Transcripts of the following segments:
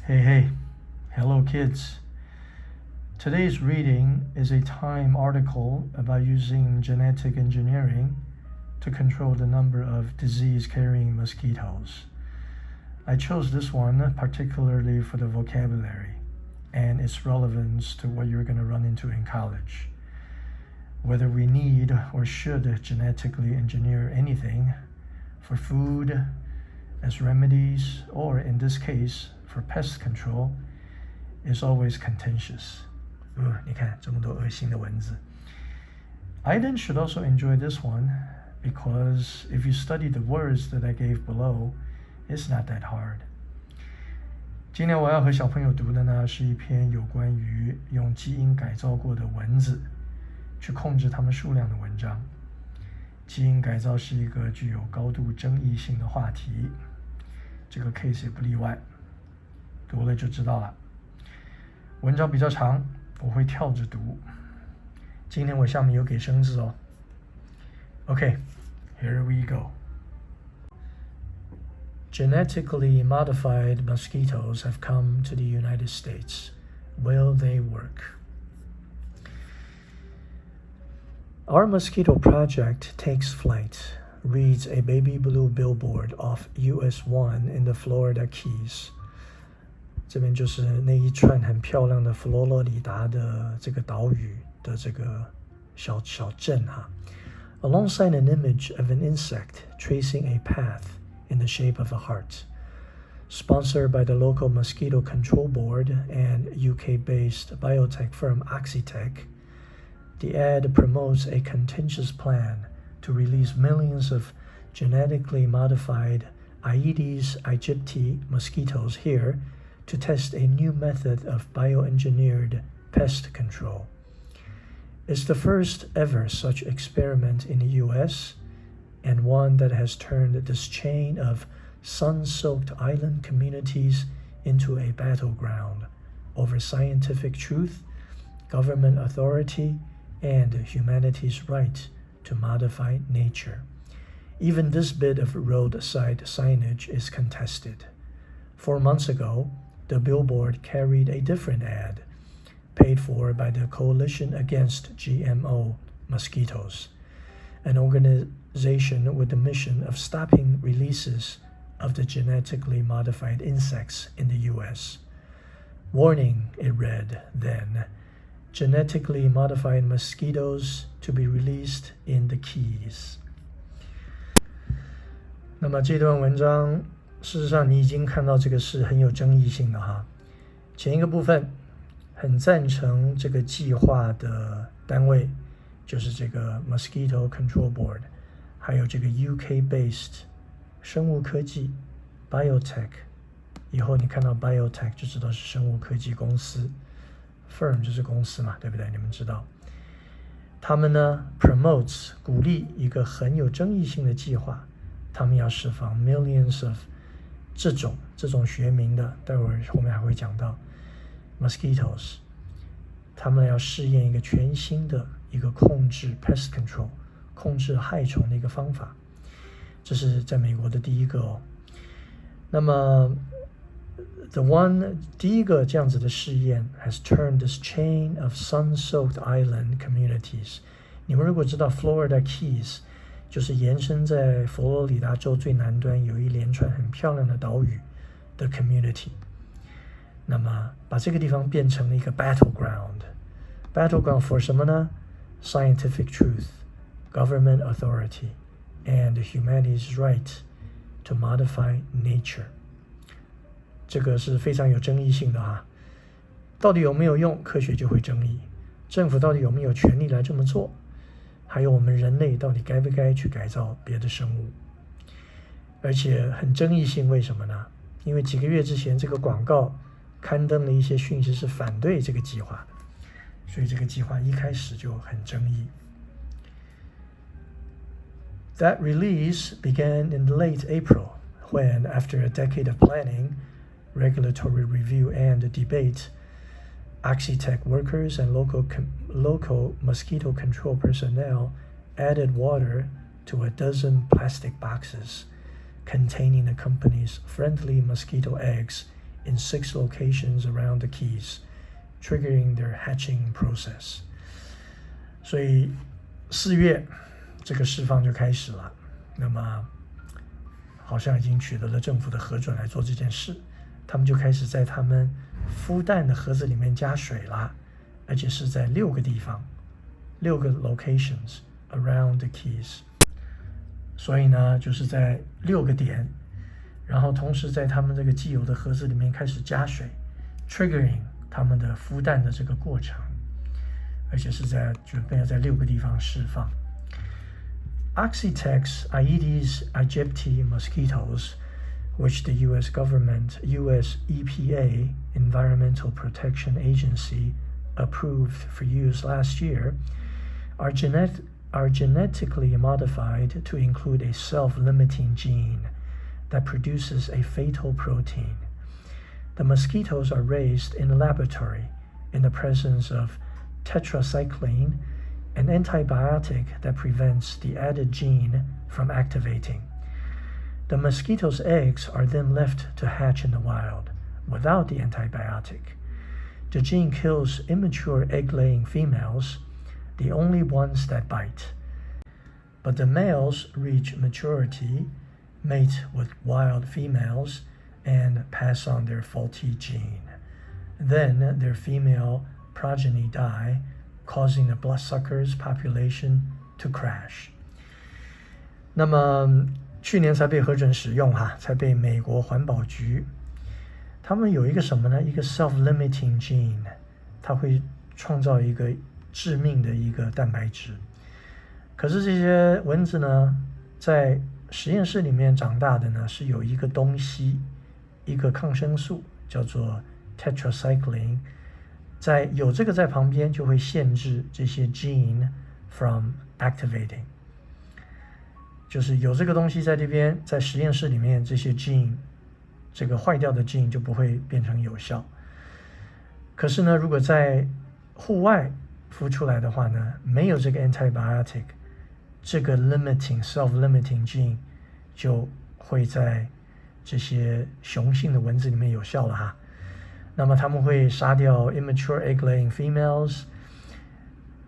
Hey, hello kids. Today's reading is a Time article about using genetic engineering to control the number of disease-carrying mosquitoes. I chose this one particularly for the vocabulary and its relevance to what you're going to run into in college. Whether we need or should genetically engineer anything for food, as remedies, or in this case, for pest control, is always contentious. 你看这么多恶心的蚊子。Aidan should also enjoy this one because if you study the words that I gave below, it's not that hard. 今天我要和小朋友读的呢，是一篇有关于用基因改造过的蚊子去控制它们数量的文章。基因改造是一个具有高度争议性的话题，这个 case 也不例外。读了就知道了。文章比较长，我会跳着读。今天我下面有给生字哦。Okay, here we go. Genetically modified mosquitoes have come to the United States. Will they work? Our mosquito project takes flight, reads a baby blue billboard off US 1 in the Florida Keys. 这边就是那一串很漂亮的佛罗里达的这个岛屿的这个小镇哈。Alongside an image of an insect tracing a path in the shape of a heart. Sponsored by the local mosquito control board and UK-based biotech firm Oxitec, the ad promotes a contentious plan to release millions of genetically modified Aedes aegypti mosquitoes here to test a new method of bioengineered pest control. It's the first ever such experiment in the US, and one that has turned this chain of sun-soaked island communities into a battleground over scientific truth, government authority, and humanity's right to modify nature. Even this bit of roadside signage is contested. 4 months ago, the billboard carried a different ad, paid for by the Coalition Against GMO Mosquitoes, an organization with the mission of stopping releases of the genetically modified insects in the US. Warning, it read then, genetically modified mosquitoes to be released in the Keys. 那么这段文章事实上你已经看到这个是很有争议性的哈。前一个部分很赞成这个计划的单位就是这个 Mosquito Control Board， 还有这个 UK-based 生物科技 biotech， 以后你看到 biotech 就知道是生物科技公司， firm 就是公司嘛，对不对？你们知道他们呢 promotes 鼓励一个很有争议性的计划，他们要释放 millions of 这种学名的，待会儿后面还会讲到 mosquitoes， 他们要试验一个全新的一个控制 pest control 控制害虫的一个方法，这是在美国的第一个哦。那么第一个这样子的试验 has turned this chain of sun-soaked island communities。 你们如果知道 Florida Keys 就是延伸在佛罗里达州最南端有一连串很漂亮的岛屿的 community， 那么把这个地方变成了一个 battleground for 什么呢？ Scientific truth, government authority, and humanity's right to modify nature。 这个是非常有争议性的哈，到底有没有用，科学就会争议，政府到底有没有权利来这么做，还有我们人类到底该不该去改造别的生物，而且很争议性，为什么呢？因为几个月之前这个广告刊登了一些讯息是反对这个计划的，所以这个计划一开始就很争议。That release began in late April, when, after a decade of planning, regulatory review and debate, Oxitec workers and local mosquito control personnel added water to a dozen plastic boxes containing the company's friendly mosquito eggs in 6 locations around the Keys, triggering their hatching process. 所以4月这个释放就开始了，那么好像已经取得了政府的核准来做这件事，他们就开始在他们孵蛋的盒子里面加水啦，而且是在6个地方，6个 locations around the Keys。所以呢，就是在6个点，然后同时在他们这个既有的盒子里面开始加水 ，triggering 他们的孵蛋的这个过程，而且是准备要在6个地方释放。Oxytex Aedes aegypti mosquitoes, which the U.S. government, U.S. EPA, Environmental Protection Agency, approved for use last year, are genetically modified to include a self-limiting gene that produces a fatal protein. The mosquitoes are raised in a laboratory in the presence of tetracycline, an antibiotic that prevents the added gene from activating. The mosquitoes' eggs are then left to hatch in the wild without the antibiotic. The gene kills immature egg-laying females, the only ones that bite. But the males reach maturity, mate with wild females, and pass on their faulty gene. Then their female progeny die, causing the bloodsuckers' population to crash. 那么去年才被核准使用才被美国环保局，他们有一个什么呢？一个 self-limiting gene， 它会创造一个致命的一个蛋白质。可是这些蚊子呢，在实验室里面长大的呢，是有一个东西，一个抗生素叫做 tetracycline， 有这个在旁边就会限制这些 gene from activating， 就是有这个东西在这边，在实验室里面这些 gene， 这个坏掉的 gene 就不会变成有效。可是呢，如果在户外孵出来的话呢，没有这个 antibiotic， 这个 self-limiting gene 就会在这些雄性的蚊子里面有效了那么他们会杀掉 immature egg-laying females，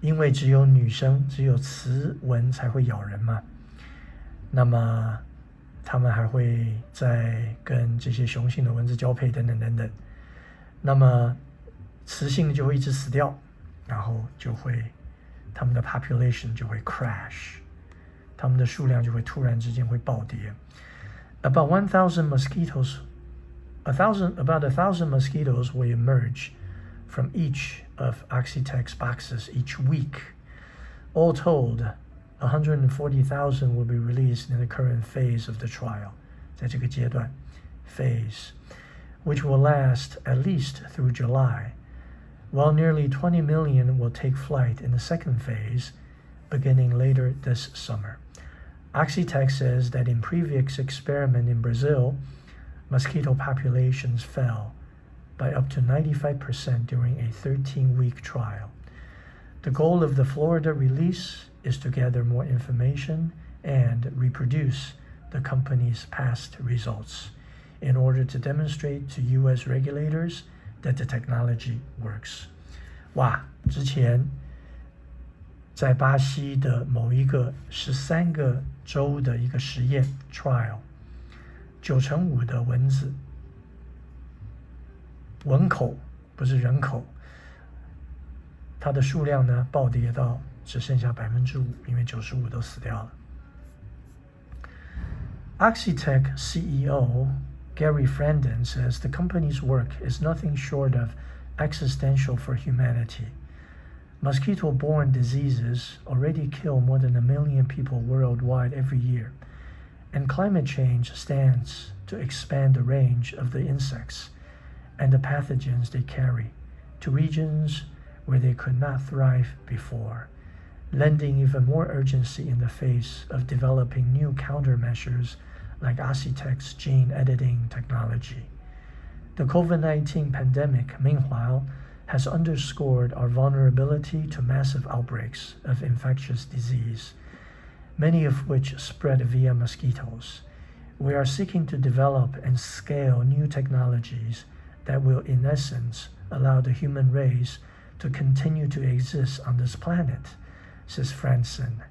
因为只有女生，只有雌蚊才会咬人嘛。那么他们还会再跟这些雄性的蚊子交配等等等等。那么雌性就会一直死掉，然后他们的 population 就会 crash， 他们的数量就会突然之间会暴跌。About 1,000 mosquitoes will emerge from each of Oxytex boxes each week. All told, 140,000 will be released in the current phase of the trial, 在这个阶段 phase, which will last at least through July, while nearly 20 million will take flight in the second phase, beginning later this summer. Oxytex says that in previous experiment in Brazil, mosquito populations fell by up to 95% during a 13-week trial. The goal of the Florida release is to gather more information and reproduce the company's past results in order to demonstrate to U.S. regulators that the technology works. 哇，之前在巴西的某一个13个州的一个实验 trial， 9成5的蚊子，蚊口不是人口，它的数量呢暴跌到只剩下 5%， 因为95都死掉了。Oxytec CEO Gary Frandon says the company's work is nothing short of existential for humanity. Mosquito-borne diseases already kill more than 1 million people worldwide every year, and climate change stands to expand the range of the insects and the pathogens they carry to regions where they could not thrive before, lending even more urgency in the face of developing new countermeasures like Oxytec's gene editing technology. The COVID-19 pandemic, meanwhile, has underscored our vulnerability to massive outbreaks of infectious disease, many of which spread via mosquitoes. We are seeking to develop and scale new technologies that will in essence allow the human race to continue to exist on this planet, says Franson.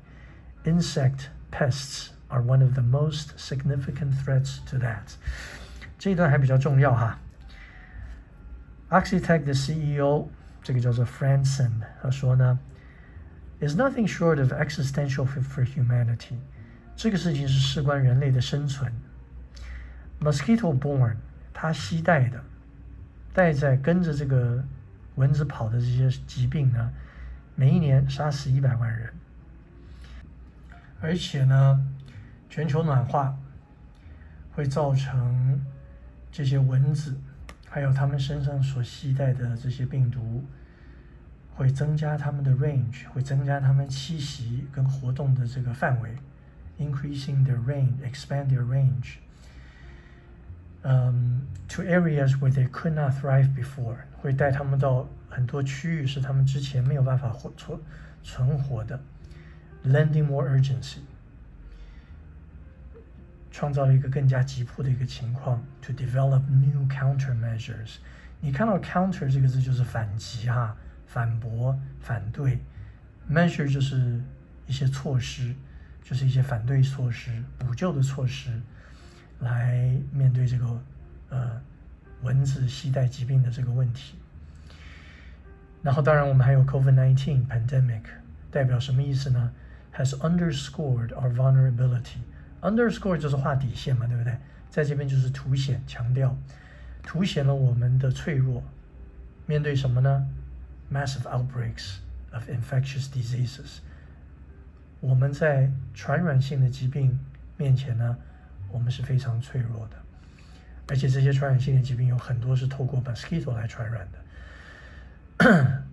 Insect pests are one of the most significant threats to that. 这一段还比较重要哈。Oxitec 的 CEO 这个叫做 Franson， 他说呢 ，is nothing short of existential for humanity。这个事情是事关人类的生存。Mosquito borne， 它携带的，带在跟着这个蚊子跑的这些疾病呢，每一年杀死100万人。而且呢，全球暖化会造成这些蚊子，还有它们身上所携带的这些病毒，会增加它们的 range， 会增加它们栖息跟活动的这个范围 ，increasing their range, expand their range. To areas where they could not thrive before， 会带他们到很多区域是他们之前没有办法存活的。Lending more urgency， 创造了一个更加急迫的一个情况。To develop new countermeasures， 你看到 counter 这个字就是反击哈，反驳、反对。measure 就是一些措施，就是一些反对措施、补救的措施，来面对这个蚊子携带疾病的这个问题。然后当然我们还有 COVID-19 pandemic， 代表什么意思呢？ Has underscored our vulnerability。 Underscore 就是画底线嘛，对不对？在这边就是凸显、强调，凸显了我们的脆弱。面对什么呢？ Massive outbreaks of infectious diseases。 我们在传染性的疾病面前呢，我们是非常脆弱的。而且这些传染性的疾病有很多是透过 mosquito 来传染的。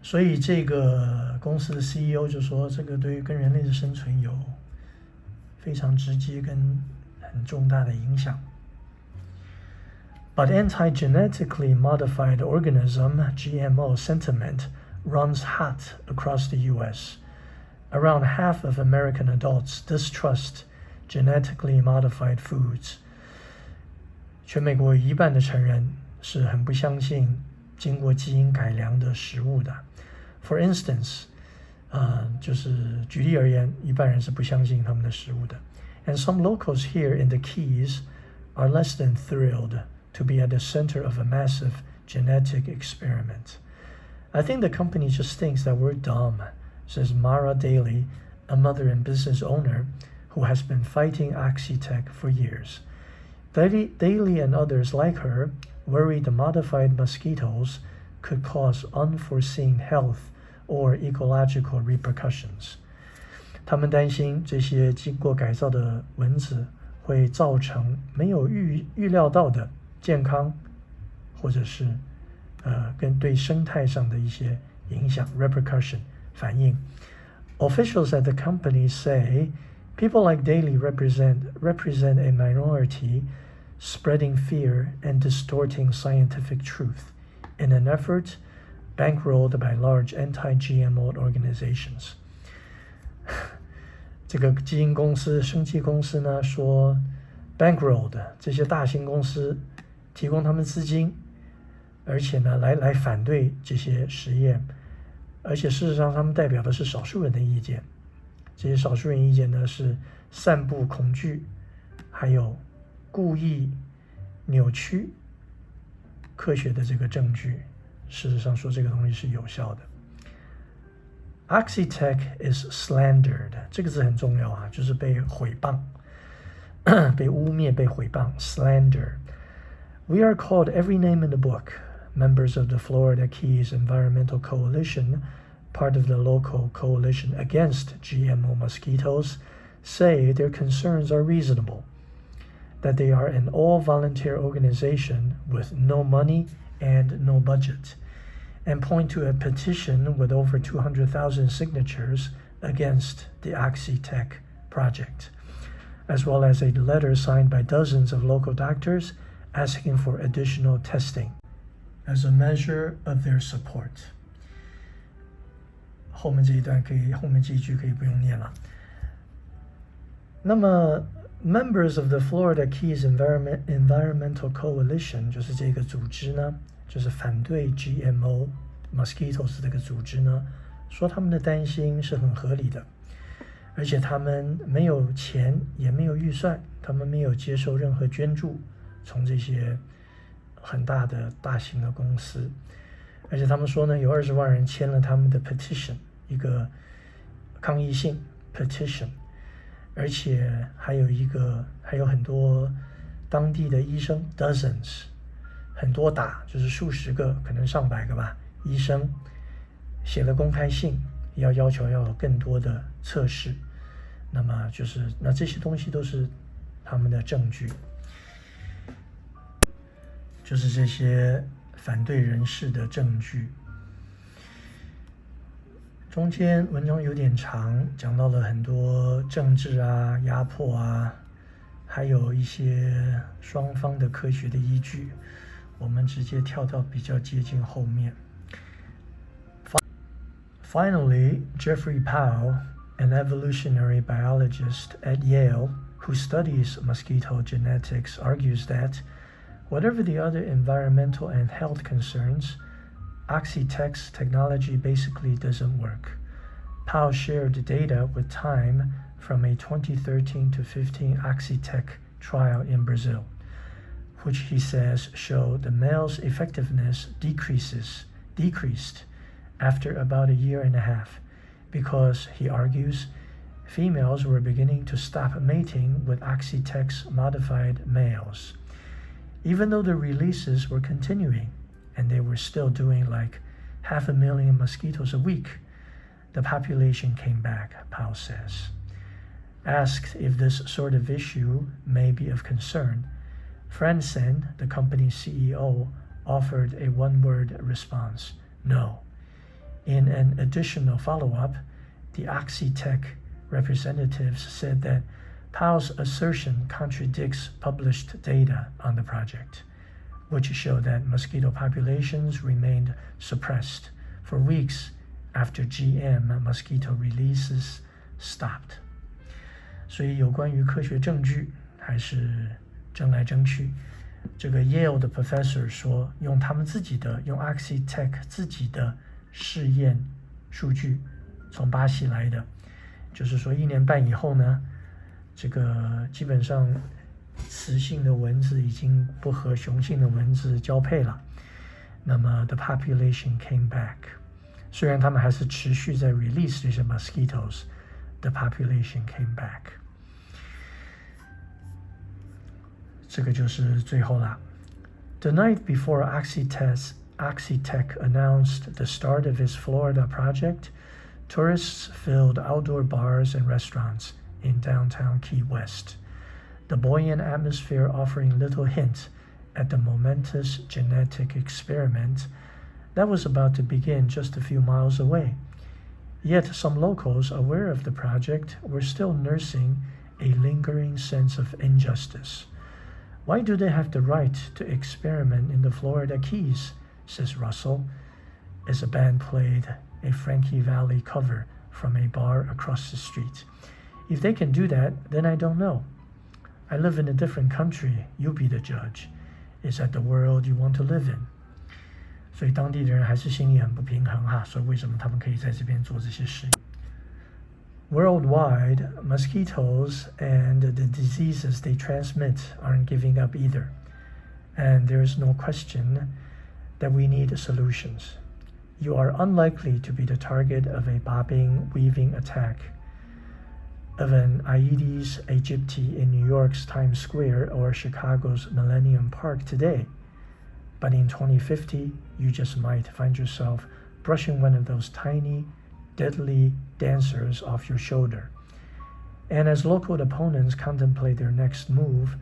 所以这个公司的 CEO 就说，这个对于跟人类的生存有非常直接跟很重大的影响。But anti-genetically modified organism (GMO) sentiment runs hot across the U.S. Around half of American adults distrust genetically modified foods. 全美国有一半的成人是很不相信经过基因改良的食物的。For instance， 就是举例而言，一半人是不相信他们的食物的。And some locals here in the Keys are less than thrilled to be at the center of a massive genetic experiment. I think the company just thinks that we're dumb, says Mara Daly, a mother and business owner who has been fighting Oxitec for years. Daly and others like her worry the modified mosquitoes could cause unforeseen health or ecological repercussions. 他们担心这些经过改造的蚊子会造成没有预料到的健康，或者是跟对生态上的一些影响 repercussion 反应。Officials at the company say people like Daly represent a minority spreading fear and distorting scientific truth in an effort bankrolled by large anti-GMO organizations. 这个基因公司、生技公司呢说 bankrolled 这些大型公司提供他们资金，而且呢来反对这些实验，而且事实上他们代表的是少数人的意见。这些少数人意见呢是散布恐惧，还有故意扭曲科学的这个证据。事实上说这个东西是有效的。Oxitec is slandered， 这个字很重要啊，就是被毁谤、被污蔑、被毁谤。Slander. We are called every name in the book. Members of the Florida Keys Environmental Coalition, part of the local coalition against GMO mosquitoes, say their concerns are reasonable, that they are an all-volunteer organization with no money and no budget, and point to a petition with over 200,000 signatures against the Oxitec project, as well as a letter signed by dozens of local doctors asking for additional testing as a measure of their support. 后面这一句可以不用念了。那么 members of the Florida Keys Environmental Coalition 就是这个组织呢，就是反对 GMO mosquitoes 这个组织呢，说他们的担心是很合理的，而且他们没有钱也没有预算，他们没有接受任何捐助从这些很大型的公司，而且他们说呢，有20万人签了他们的 petition， 一个抗议信 petition， 而且还有很多当地的医生 dozens， 很多就是数十个，可能上百个吧，医生写了公开信，要求要有更多的测试。那这些东西都是他们的证据，就是这些反对人士的证据。中间文章有点长，讲到了很多政治啊、压迫啊，还有一些双方的科学的依据。我们直接跳到比较接近后面。Finally, Jeffrey Powell, an evolutionary biologist at Yale who studies mosquito genetics, argues that whatever the other environmental and health concerns, Oxytec's technology basically doesn't work. Powell shared data with Time from a 2013 to 15 Oxytec trial in Brazil, which he says showed the male's effectiveness decreased after about a year and a half, because, he argues, females were beginning to stop mating with Oxytec's modified males. Even though the releases were continuing, and they were still doing like 500,000 mosquitoes a week, the population came back, Powell says. Asked if this sort of issue may be of concern, Franzen, the company's CEO, offered a one-word response: no. In an additional follow-up, the Oxytec representatives said that Powell's assertion contradicts published data on the project, which showed that mosquito populations remained suppressed for weeks after GM mosquito releases stopped. 所以有关于科学证据还是争来争去。这个 Yale 的 professor 说，用 Oxytec 自己的试验数据，从巴西来的，就是说1年半以后呢，这个基本上雌性的蚊子已经不和雄性的蚊子交配了。那么 the population came back， 虽然他们还是持续在 release 这些 mosquitoes， the population came back。这个就是最后啦。The night before Oxytec announced the start of its Florida project, tourists filled outdoor bars and restaurants in downtown Key West, the buoyant atmosphere offering little hint at the momentous genetic experiment that was about to begin just a few miles away. Yet some locals aware of the project were still nursing a lingering sense of injustice. Why do they have the right to experiment in the Florida Keys, says Russell, as a band played a Frankie Valli cover from a bar across the street. If they can do that, then I don't know. I live in a different country, you be the judge. Is that the world you want to live in? 所以当地的人还是心里很不平衡哈，所以为什么他们可以在这边做这些事？ Worldwide, mosquitoes and the diseases they transmit aren't giving up either. And there is no question that we need solutions. You are unlikely to be the target of a bobbing, weaving attack of an Aedes aegypti in New York's Times Square or Chicago's Millennium Park today. But in 2050, you just might find yourself brushing one of those tiny, deadly dancers off your shoulder. And as local opponents contemplate their next move,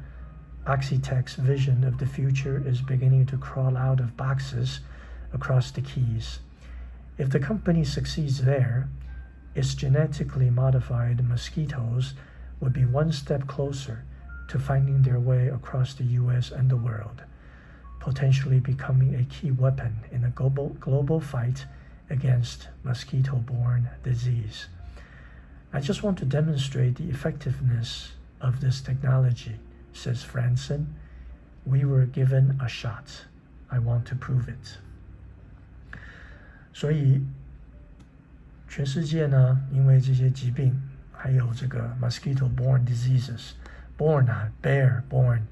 Oxytec's vision of the future is beginning to crawl out of boxes across the Keys. If the company succeeds there, its genetically modified mosquitoes would be one step closer to finding their way across the US and the world, potentially becoming a key weapon in a global fight against mosquito-borne disease. I just want to demonstrate the effectiveness of this technology, says Franzen. We were given a shot, I want to prove it。所以全世界呢，因为这些疾病，还有这个 mosquito-borne diseases，born 啊 bear born，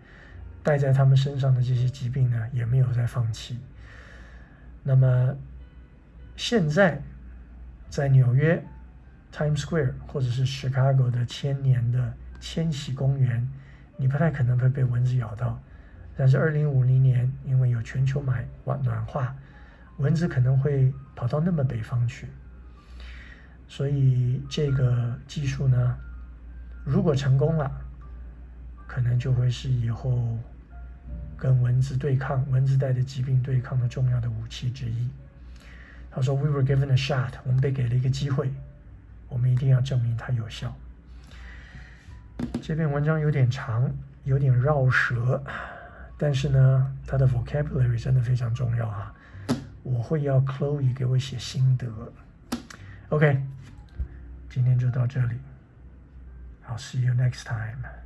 带在他们身上的这些疾病呢，也没有再放弃。那么现在在纽约 Times Square 或者是 Chicago 的千年的千禧公园，你不太可能会被蚊子咬到。但是2050年，因为有全球暖化，蚊子可能会跑到那么北方去。所以这个技术呢，如果成功了，可能就会是以后跟蚊子对抗、蚊子带的疾病对抗的重要的武器之一。他说 ：“We were given a shot， 我们被给了一个机会，我们一定要证明它有效。”这篇文章有点长，有点绕舌，但是呢，它的 vocabulary 真的非常重要啊。我会要 Chloe 给我写心得。OK， 今天就到这里。I'll see you next time.